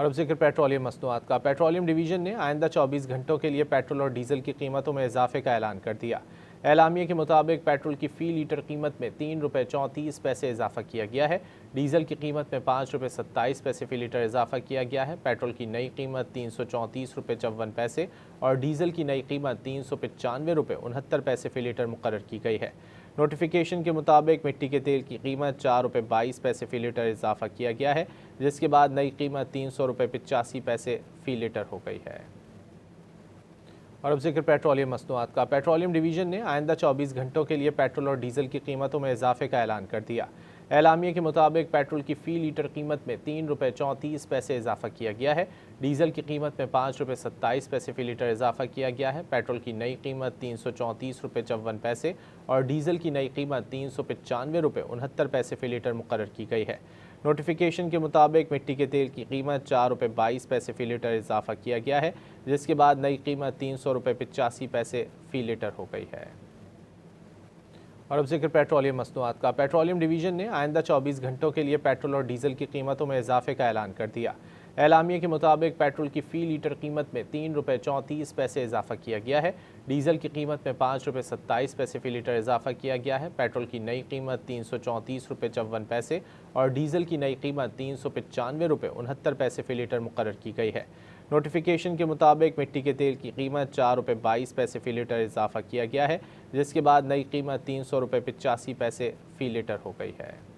और अब जिक्र पेट्रोलियम मसनूआत का। पेट्रोलियम डिवीज़न ने आइंदा 24 घंटों के लिए पेट्रोल और डीजल की कीमतों में इजाफे का ऐलान कर दिया। एलामिया के मुताबिक पेट्रोल की फ़ी लीटर कीमत में 3 रुपये 34 पैसे इजाफा किया गया है। डीजल की कीमत में 5 रुपये 27 पैसे फ़ी लीटर इजाफा किया गया है। पेट्रोल की नई कीमत 334 रुपये 54 पैसे और डीजल की नई कीमत 395 रुपये 69 पैसे फ़ी लीटर मुकर्रर की गई है। नोटिफिकेशन के मुताबिक मिट्टी के तेल की कीमत 4 रुपये 22 पैसे फ़ी लीटर इजाफा किया गया है, जिसके बाद नई कीमत 300 रुपये 85 पैसे फ़ी लीटर हो गई है। और अब जिक्र पेट्रोलियम मसनूआत का। पेट्रोलियम डिवीज़न ने आइंदा 24 घंटों के लिए पेट्रोल और डीजल की कीमतों में इजाफे का ऐलान कर दिया। एलामिया के मुताबिक पेट्रोल की फ़ी लीटर कीमत में 3 रुपये 34 पैसे इजाफा किया गया है। डीजल की कीमत में 5 रुपये 27 पैसे फ़ी लीटर इजाफा किया गया है। पेट्रोल की नई कीमत 334 रुपये 54 पैसे और डीजल की नई कीमत 395 रुपये 69 पैसे फ़ी लीटर मुकर्रर की गई है। नोटिफिकेशन के मुताबिक मिट्टी के तेल की कीमत 4 रुपये 22 पैसे फ़ी लीटर इजाफा किया गया है, जिसके बाद नई कीमत 300 रुपये 85 पैसे फ़ी लीटर हो गई है। और अब जिक्र पेट्रोलियम मसनूआत का। पेट्रोलियम डिवीज़न ने आइंदा 24 घंटों के लिए पेट्रोल और डीजल की कीमतों में इजाफे का ऐलान कर दिया। एलामिया के मुताबिक पेट्रोल की फ़ी लीटर कीमत में 3 रुपये 34 पैसे इजाफा किया गया है। डीजल की कीमत में 5 रुपये 27 पैसे फ़ी लीटर इजाफा किया गया है। पेट्रोल की नई कीमत 334 रुपये 54 पैसे और डीजल की नई कीमत 395 रुपये 69 पैसे फ़ी लीटर मुकर्रर की गई है। नोटिफिकेशन के मुताबिक मिट्टी के तेल की कीमत 4 रुपये 22 पैसे फ़ी लीटर इजाफा किया गया है, जिसके बाद नई कीमत 300 रुपये 85 पैसे फ़ी लीटर हो गई है।